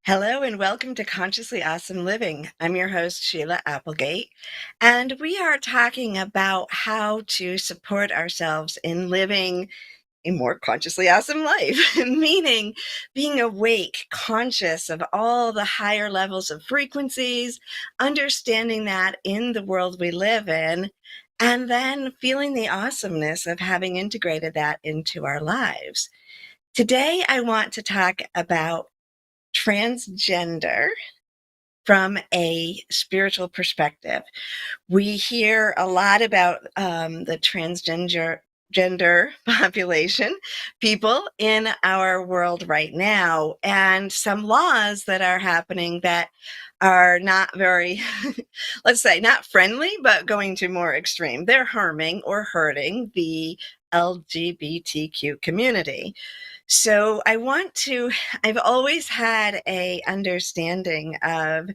Hello and welcome to Consciously Awesome Living. I'm your host, Sheila Applegate, and we are talking about how to support ourselves in living a more consciously awesome life, meaning being awake, conscious of all the higher levels of frequencies, understanding that in the world we live in, and then feeling the awesomeness of having integrated that into our lives. Today, I want to talk about transgender from a spiritual perspective. We hear a lot about the transgender gender population, people in our world right now, and some laws that are happening that are not very, let's say, not friendly, but going to more extreme. They're harming or hurting the LGBTQ community. So I've always had a understanding of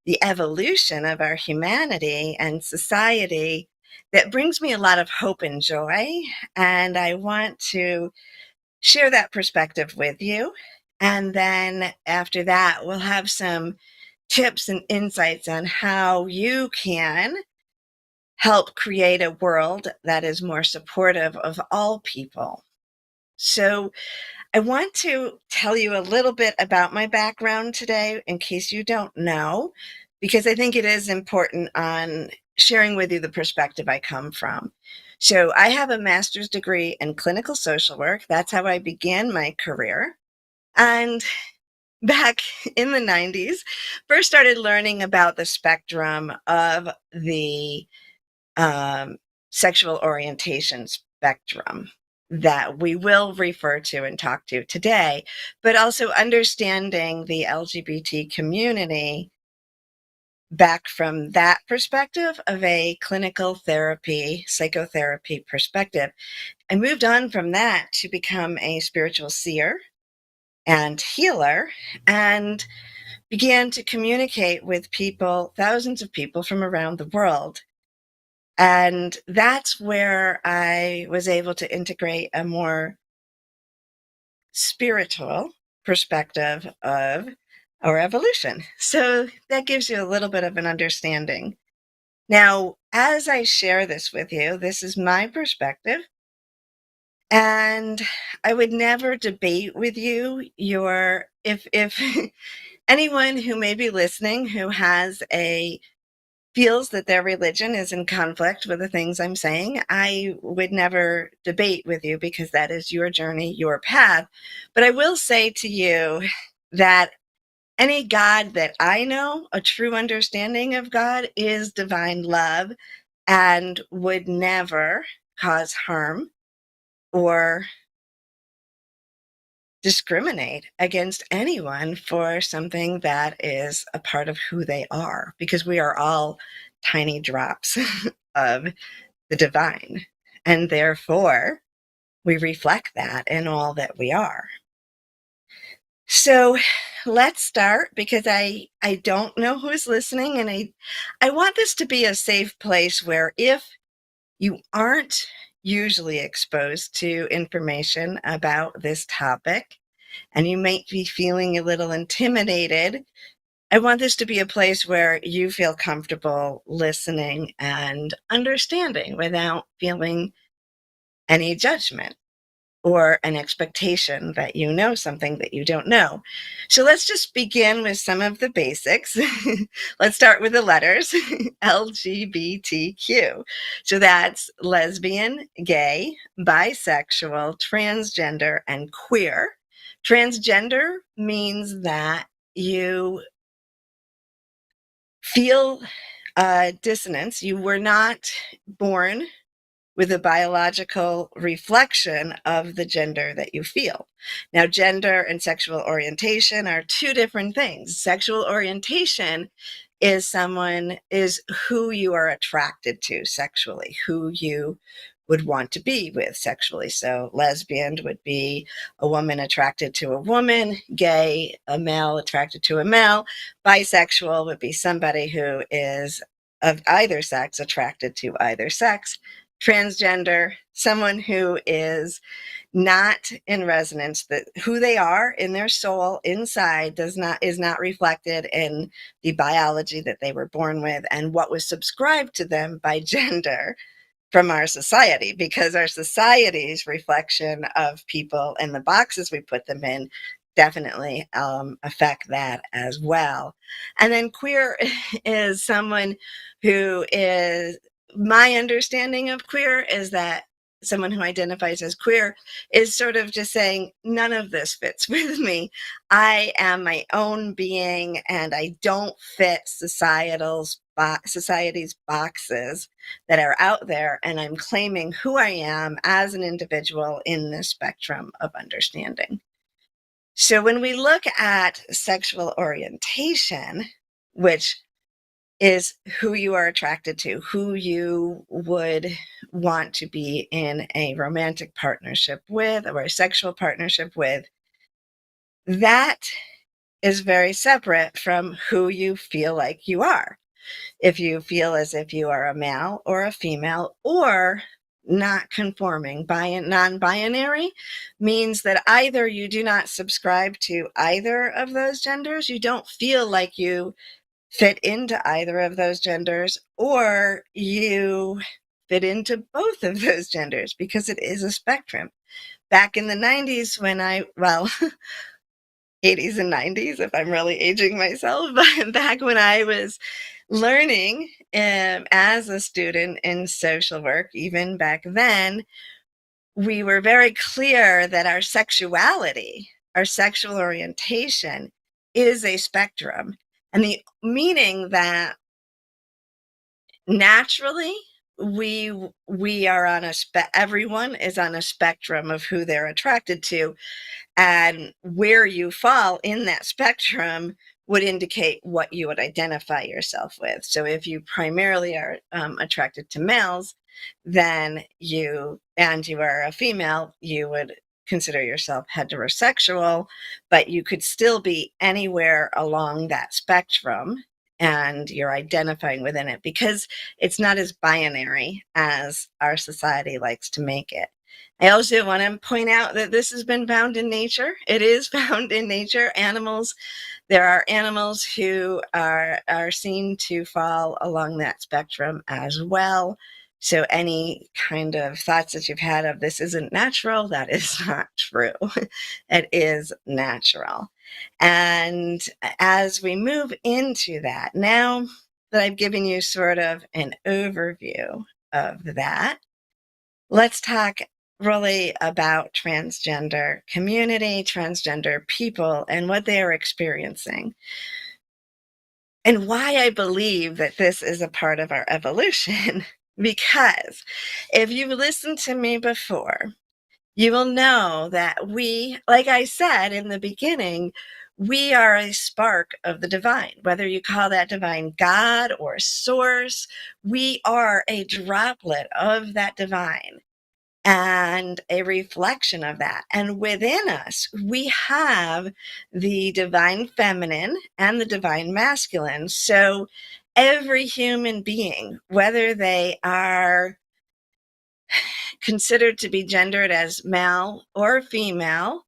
the evolution of our humanity and society that brings me a lot of hope and joy. And I want to share that perspective with you. And then after that, we'll have some tips and insights on how you can help create a world that is more supportive of all people. So I want to tell you a little bit about my background today in case you don't know, because I think it is important on sharing with you the perspective I come from. So I have a master's degree in clinical social work. That's how I began my career. And back in the 90s, first started learning about the spectrum of the um, sexual orientation spectrum that we will refer to and talk to today, but also understanding the LGBT community back from that perspective of a clinical therapy, psychotherapy perspective. I moved on from that to become a spiritual seer and healer and began to communicate with people, thousands of people from around the world. And that's where I was able to integrate a more spiritual perspective of our evolution. So that gives you a little bit of an understanding. Now, as I share this with you, this is my perspective. And I would never debate with you if anyone who may be listening who has a feels that their religion is in conflict with the things I'm saying, I would never debate with you because that is your journey, your path. But I will say to you that any God that I know, a true understanding of God, is divine love and would never cause harm or discriminate against anyone for something that is a part of who they are, because we are all tiny drops of the divine. And therefore, we reflect that in all that we are. So let's start, because I don't know who's listening, and I want this to be a safe place where if you aren't usually exposed to information about this topic, and you might be feeling a little intimidated, I want this to be a place where you feel comfortable listening and understanding without feeling any judgment or an expectation that you know something that you don't know. So let's just begin with some of the basics. Let's start with the letters LGBTQ. So that's lesbian, gay, bisexual, transgender, and queer. Transgender means that you feel dissonance. You were not born with a biological reflection of the gender that you feel. Now, gender and sexual orientation are two different things. Sexual orientation is who you are attracted to sexually, who you would want to be with sexually. So lesbian would be a woman attracted to a woman, gay, a male attracted to a male, bisexual would be somebody who is of either sex attracted to either sex, transgender, someone who is not in resonance, that who they are in their soul inside is not reflected in the biology that they were born with and what was subscribed to them by gender from our society, because our society's reflection of people and the boxes we put them in definitely affect that as well. And then queer is someone who is, my understanding of queer is that someone who identifies as queer is sort of just saying, none of this fits with me. I am my own being and I don't fit society's boxes that are out there, and I'm claiming who I am as an individual in this spectrum of understanding. So when we look at sexual orientation, which is who you are attracted to, who you would want to be in a romantic partnership with or a sexual partnership with, that is very separate from who you feel like you are. If you feel as if you are a male or a female or not conforming, non-binary means that either you do not subscribe to either of those genders, you don't feel like you fit into either of those genders, or you fit into both of those genders, because it is a spectrum. Back in the 90s when well, 80s and 90s, if I'm really aging myself, but back when I was learning as a student in social work, even back then, we were very clear that our sexuality, our sexual orientation is a spectrum. And the meaning that naturally we are on everyone is on a spectrum of who they're attracted to, and where you fall in that spectrum would indicate what you would identify yourself with. So if you primarily are attracted to males, then you are a female, you would consider yourself heterosexual, but you could still be anywhere along that spectrum and you're identifying within it, because it's not as binary as our society likes to make it. I also want to point out that this has been found in nature. It is found in nature. There are animals who are seen to fall along that spectrum as well. So any kind of thoughts that you've had of this isn't natural, that is not true. It is natural. And as we move into that, now that I've given you sort of an overview of that, let's talk really about transgender community, transgender people, and what they are experiencing. And why I believe that this is a part of our evolution. Because if you've listened to me before, you will know that we, like I said in the beginning, we are a spark of the divine, whether you call that divine God or source. We are a droplet of that divine and a reflection of that. And within us, we have the divine feminine and the divine masculine. So every human being, whether they are considered to be gendered as male or female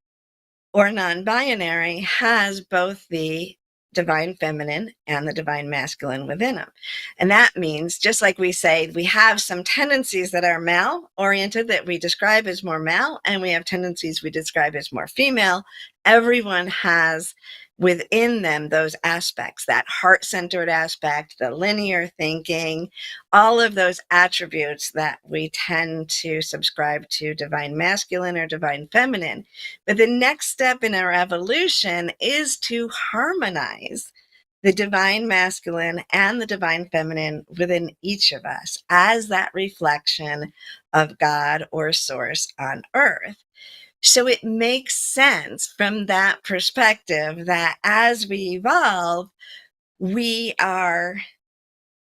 or non-binary, has both the divine feminine and the divine masculine within them. And that means, just like we say, we have some tendencies that are male oriented that we describe as more male, and we have tendencies we describe as more female. Everyone has within them those aspects, that heart-centered aspect, the linear thinking, all of those attributes that we tend to subscribe to divine masculine or divine feminine. But the next step in our evolution is to harmonize the divine masculine and the divine feminine within each of us as that reflection of God or source on earth. So it makes sense from that perspective that as we evolve, we are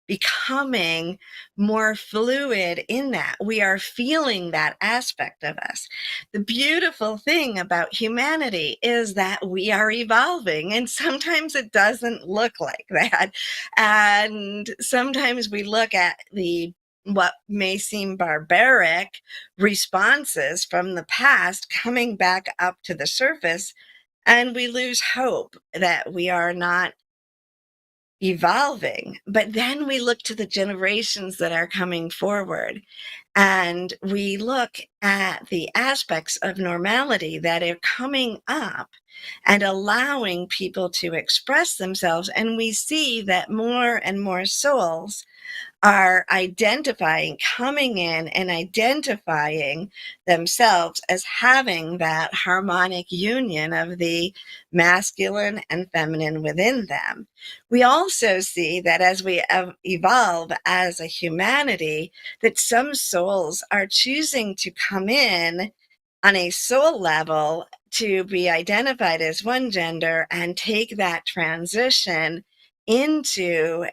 becoming more fluid in that. We are feeling that aspect of us. The beautiful thing about humanity is that we are evolving, and sometimes it doesn't look like that. And sometimes we look at the what may seem barbaric responses from the past coming back up to the surface, and we lose hope that we are not evolving. But then we look to the generations that are coming forward, and we look at the aspects of normality that are coming up and allowing people to express themselves. And we see that more and more souls are identifying, coming in and identifying themselves as having that harmonic union of the masculine and feminine within them. We also see that as we evolve as a humanity, that some souls are choosing to come in on a soul level to be identified as one gender and take that transition into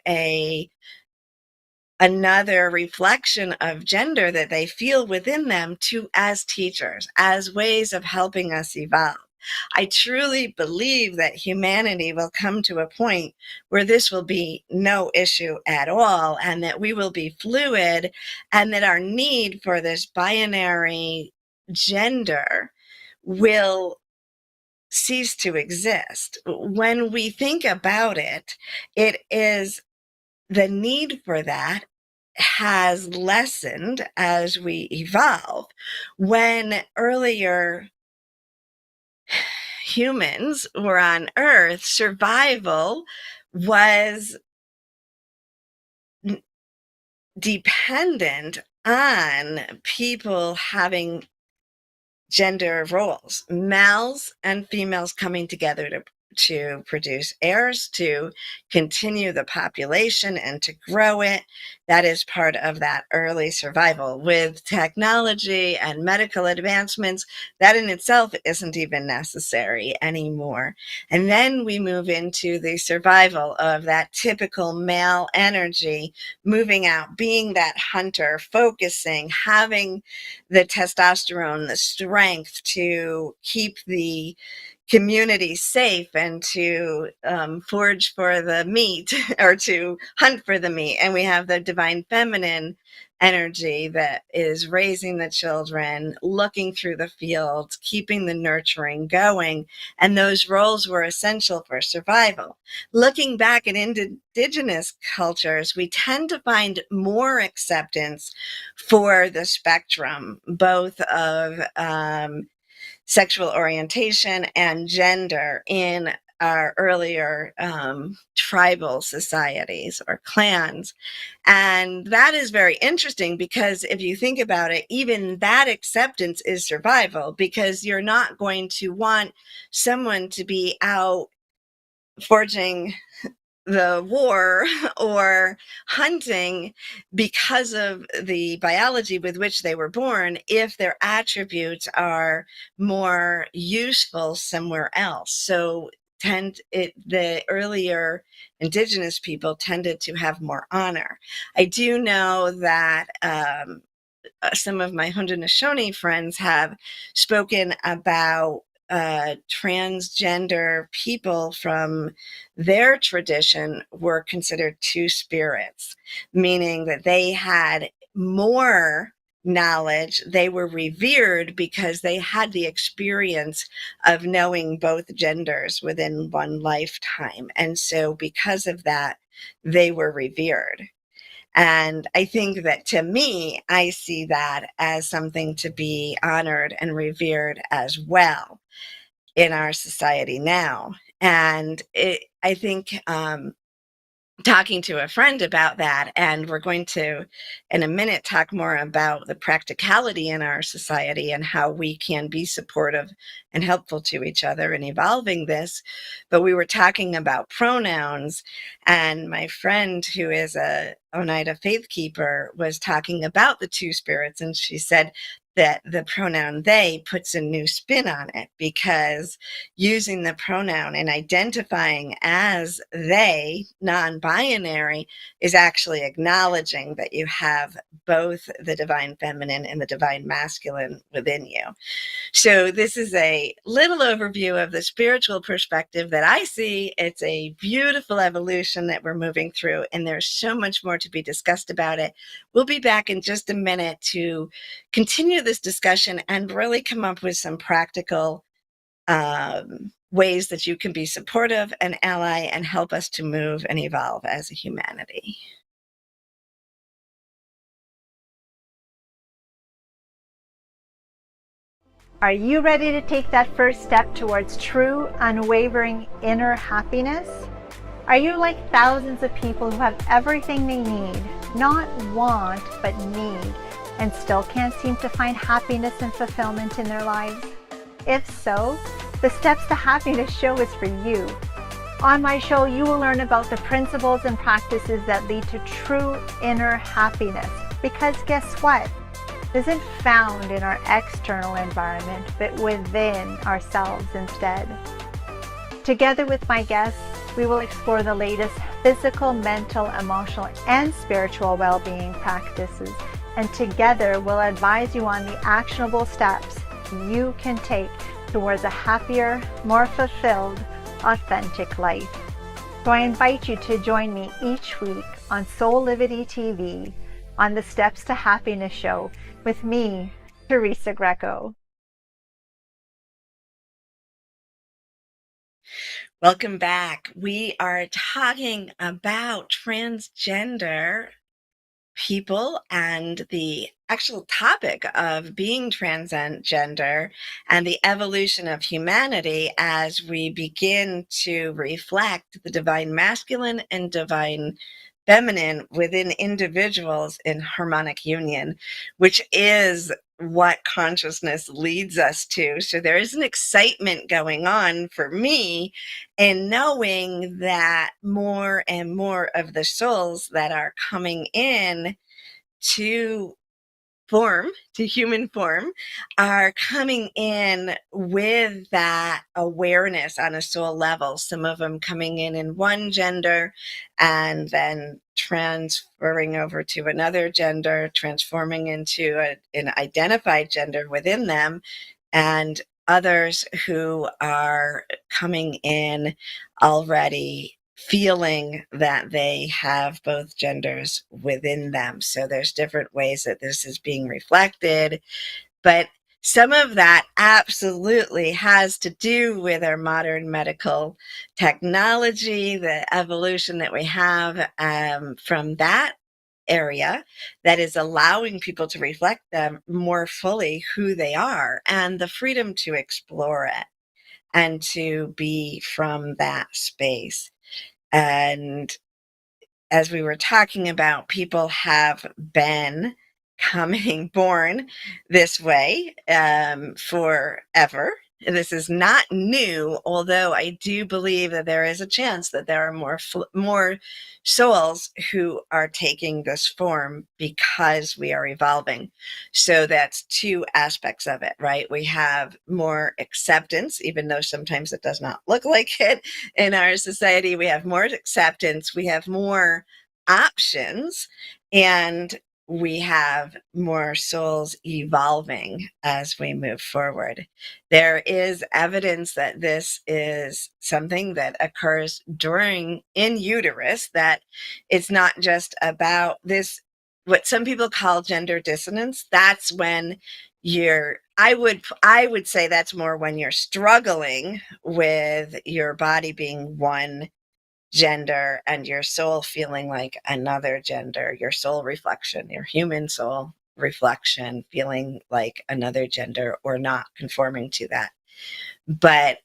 another reflection of gender that they feel within them to as teachers, as ways of helping us evolve. I truly believe that humanity will come to a point where this will be no issue at all, and that we will be fluid, and that our need for this binary gender will cease to exist. When we think about it, it is the need for that has lessened as we evolve. When earlier humans were on Earth, survival was dependent on people having gender roles, males and females coming together to produce heirs, to continue the population and to grow it. That is part of that early survival. With technology and medical advancements, that in itself isn't even necessary anymore. And then we move into the survival of that typical male energy, moving out, being that hunter, focusing, having the testosterone, the strength to keep the community safe and to forage for the meat or to hunt for the meat. And we have the divine feminine energy that is raising the children, looking through the fields, keeping the nurturing going. And those roles were essential for survival. Looking back at indigenous cultures, we tend to find more acceptance for the spectrum, both of sexual orientation and gender in our earlier tribal societies or clans. And that is very interesting, because if you think about it, even that acceptance is survival, because you're not going to want someone to be out forging the war or hunting because of the biology with which they were born, if their attributes are more useful somewhere else. So the earlier indigenous people tended to have more honor. I do know that some of my Haudenosaunee friends have spoken about transgender people from their tradition were considered two spirits, meaning that they had more knowledge. They were revered because they had the experience of knowing both genders within one lifetime. And so because of that, they were revered. And I think that, to me, I see that as something to be honored and revered as well in our society now. And I think talking to a friend about that, and we're going to, in a minute, talk more about the practicality in our society and how we can be supportive and helpful to each other in evolving this. But we were talking about pronouns, and my friend, who is a Oneida faith keeper, was talking about the two spirits, and she said, that the pronoun they puts a new spin on it, because using the pronoun and identifying as they, non-binary, is actually acknowledging that you have both the divine feminine and the divine masculine within you. So this is a little overview of the spiritual perspective that I see. It's a beautiful evolution that we're moving through, and there's so much more to be discussed about it. We'll be back in just a minute to continue this discussion and really come up with some practical ways that you can be supportive and ally and help us to move and evolve as a humanity. Are you ready to take that first step towards true, unwavering inner happiness? Are you like thousands of people who have everything they need, not want, but need, and still can't seem to find happiness and fulfillment in their lives? If so, the Steps to Happiness show is for you. On my show, you will learn about the principles and practices that lead to true inner happiness. Because guess what? It isn't found in our external environment, but within ourselves instead. Together with my guests, we will explore the latest physical, mental, emotional, and spiritual well-being practices, and together we'll advise you on the actionable steps you can take towards a happier, more fulfilled, authentic life. So I invite you to join me each week on Soulivity TV on the Steps to Happiness show with me, Teresa Greco. Welcome back. We are talking about transgender people and the actual topic of being transgender and the evolution of humanity as we begin to reflect the divine masculine and divine feminine within individuals in harmonic union, which is what consciousness leads us to. So there is an excitement going on for me in knowing that more and more of the souls that are coming in to human form, are coming in with that awareness on a soul level. Some of them coming in one gender and then transferring over to another gender, transforming into an identified gender within them, and others who are coming in already feeling that they have both genders within them. So there's different ways that this is being reflected, but some of that absolutely has to do with our modern medical technology, the evolution that we have from that area that is allowing people to reflect them more fully who they are, and the freedom to explore it and to be from that space. And as we were talking about, people have been born this way forever. This is not new, although I do believe that there is a chance that there are more souls who are taking this form because we are evolving. So that's two aspects of it, right? We have more acceptance, even though sometimes it does not look like it in our society. We have more acceptance, we have more options, and we have more souls evolving as we move forward. There is evidence that this is something that occurs in uterus, that it's not just about this, what some people call gender dissonance. That's when I would say that's more when you're struggling with your body being one gender and your soul feeling like another gender, your soul reflection, your human soul reflection feeling like another gender or not conforming to that. But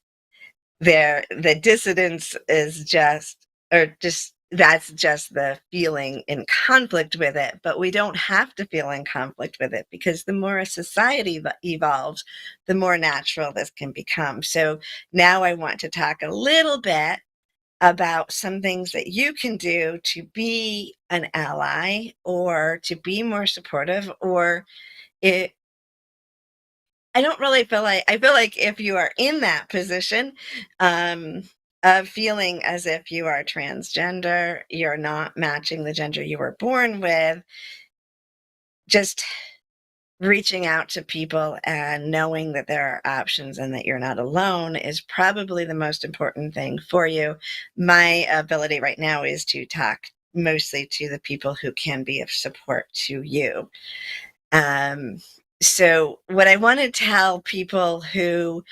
the dissidence is that's just the feeling in conflict with it. But we don't have to feel in conflict with it, because the more a society evolves, the more natural this can become. So now I want to talk a little bit about some things that you can do to be an ally or to be more supportive, or it I don't really feel like I feel like if you are in that position, um, of feeling as if you are transgender, you're not matching the gender you were born with, just reaching out to people and knowing that there are options and that you're not alone is probably the most important thing for you. My ability right now is to talk mostly to the people who can be of support to you. Um, so, what I want to tell people who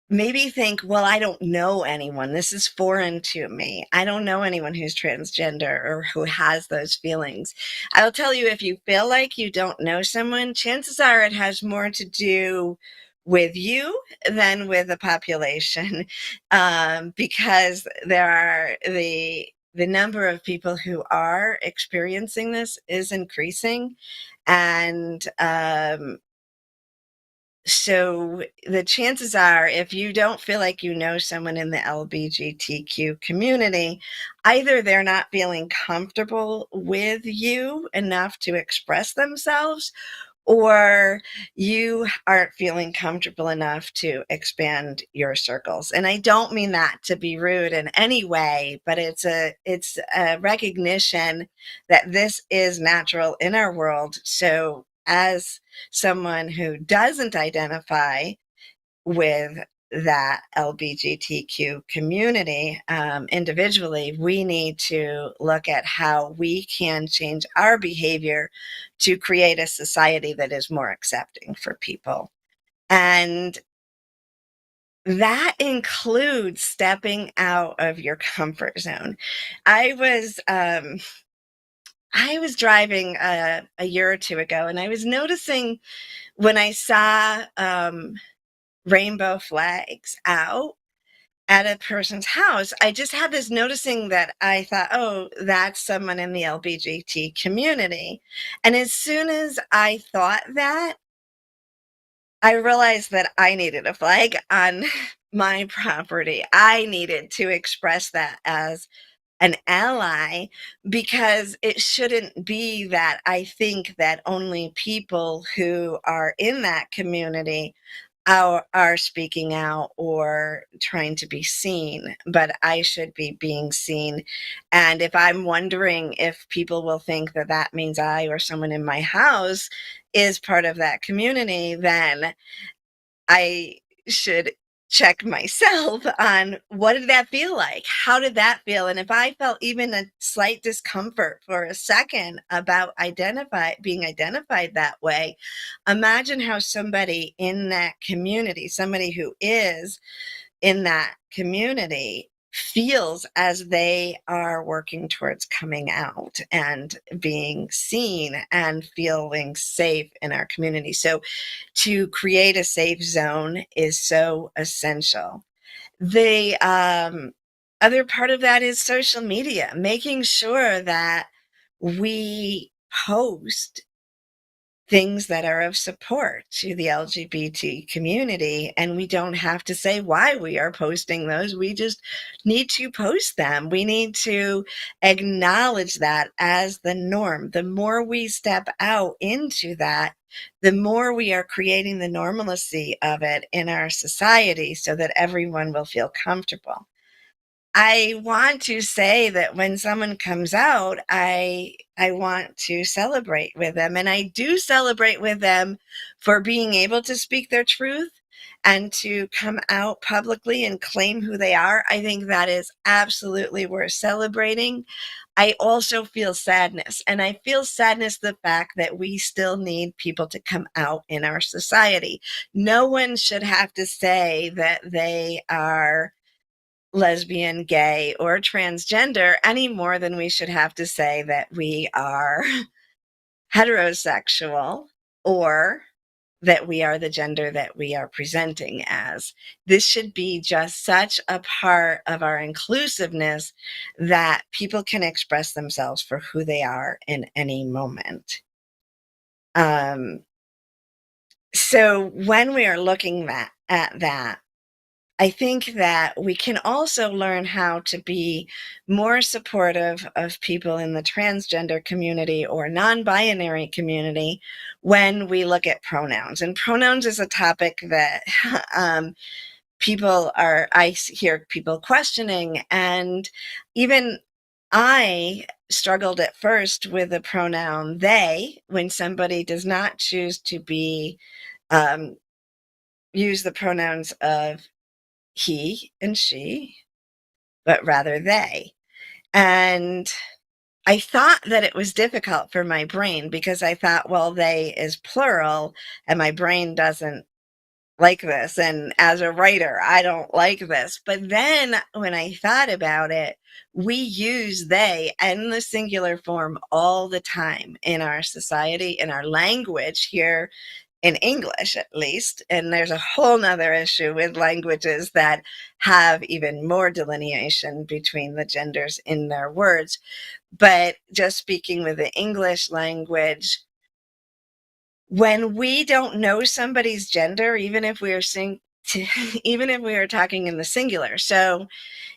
maybe think, well, I don't know anyone. This is foreign to me. I don't know anyone who's transgender or who has those feelings. I'll tell you, if you feel like you don't know someone, chances are it has more to do with you than with the population, because there are the number of people who are experiencing this is increasing, and so the chances are, if you don't feel like you know someone in the LGBTQ community, either they're not feeling comfortable with you enough to express themselves, or you aren't feeling comfortable enough to expand your circles. And I don't mean that to be rude in any way, but it's a recognition that this is natural in our world. So as someone who doesn't identify with that LGBTQ community, individually, we need to look at how we can change our behavior to create a society that is more accepting for people. And that includes stepping out of your comfort zone. I was um, I was driving a year or two ago, and I was noticing when I saw rainbow flags out at a person's house, I just had this noticing that I thought, oh, that's someone in the LGBT community. And as soon as I thought that, I realized that I needed a flag on my property. I needed to express that as an ally, because it shouldn't be that I think that only people who are in that community are speaking out or trying to be seen, but I should be being seen. And if I'm wondering if people will think that that means I or someone in my house is part of that community, then I should check myself on, what did that feel like? How did that feel? And if I felt even a slight discomfort for a second about being identified that way, imagine how somebody in that community, somebody who is in that community, feels as they are working towards coming out and being seen and feeling safe in our community. So to create a safe zone is so essential. The other part of that is social media, making sure that we post things that are of support to the LGBT community. And we don't have to say why we are posting those. We just need to post them. We need to acknowledge that as the norm. The more we step out into that, the more we are creating the normalcy of it in our society so that everyone will feel comfortable. I want to say that when someone comes out, I want to celebrate with them, and I do celebrate with them for being able to speak their truth and to come out publicly and claim who they are. I think that is absolutely worth celebrating. I also feel sadness, and I feel sadness the fact that we still need people to come out in our society. No one should have to say that they are lesbian, gay, or transgender any more than we should have to say that we are heterosexual or that we are the gender that we are presenting as. This should be just such a part of our inclusiveness that people can express themselves for who they are in any moment. Um, so when we are looking at that, I think that we can also learn how to be more supportive of people in the transgender community or non-binary community when we look at pronouns. And pronouns is a topic that I hear people questioning, and even I struggled at first with the pronoun they when somebody does not choose to be um, use the pronouns of he and she, but rather they. And I thought that it was difficult for my brain because I thought, well, they is plural, and my brain doesn't like this. And as a writer, I don't like this. But then when I thought about it, we use they in the singular form all the time in our society, in our language here in English, at least. And there's a whole nother issue with languages that have even more delineation between the genders in their words. But just speaking with the English language, when we don't know somebody's gender, even if we are even if we are talking in the singular. So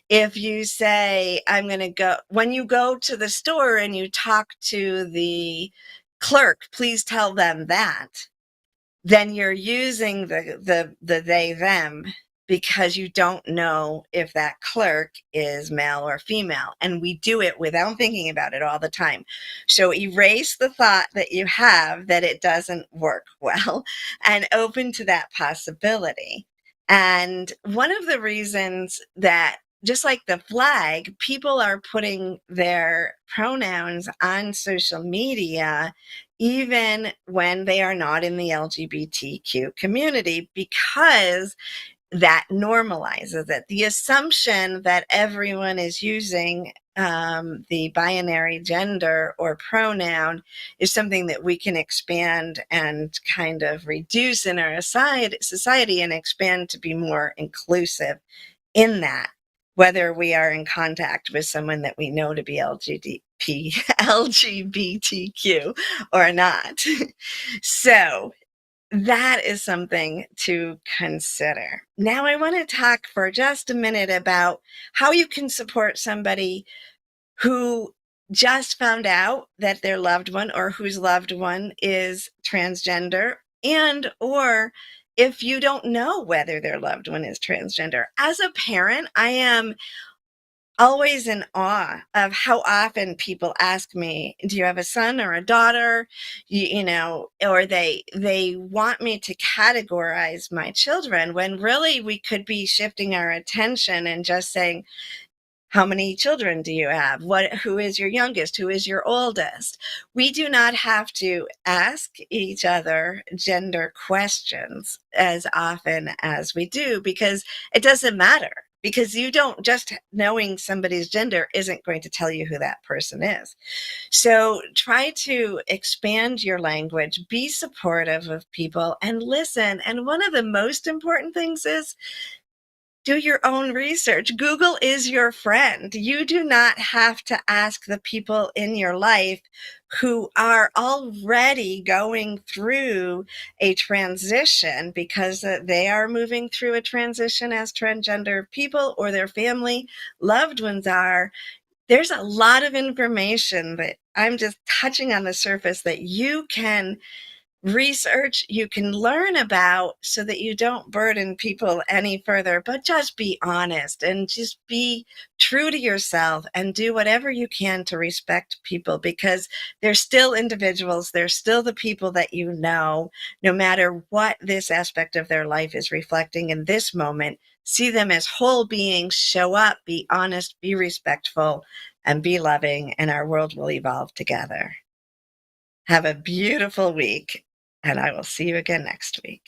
if you say, I'm going to go, when you go to the store and you talk to the clerk, please tell them that, then you're using the they them because you don't know if that clerk is male or female, and we do it without thinking about it all the time. So erase the thought that you have that it doesn't work well and open to that possibility. And one of the reasons that, just like the flag, people are putting their pronouns on social media even when they are not in the LGBTQ community, because that normalizes it. The assumption that everyone is using the binary gender or pronoun is something that we can expand and kind of reduce in our society and expand to be more inclusive in that, whether we are in contact with someone that we know to be LGBTQ or not. So that is something to consider. Now, I want to talk for just a minute about how you can support somebody who just found out that their loved one or whose loved one is transgender, and or if you don't know whether their loved one is transgender. As a parent, I am always in awe of how often people ask me, do you have a son or a daughter? Or they want me to categorize my children, when really we could be shifting our attention and just saying, how many children do you have? Who is your youngest? Who is your oldest? We do not have to ask each other gender questions as often as we do, because it doesn't matter. Because you don't, just knowing somebody's gender isn't going to tell you who that person is. So try to expand your language, be supportive of people, and listen. And one of the most important things is, do your own research. Google is your friend. You do not have to ask the people in your life who are already going through a transition, because they are moving through a transition as transgender people, or their family loved ones are. There's a lot of information that I'm just touching on the surface that you can research, you can learn about, so that you don't burden people any further. But just be honest and just be true to yourself and do whatever you can to respect people, because they're still individuals. They're still the people that you know, no matter what this aspect of their life is reflecting in this moment. See them as whole beings. Show up, be honest, be respectful, and be loving, and our world will evolve together. Have a beautiful week, and I will see you again next week.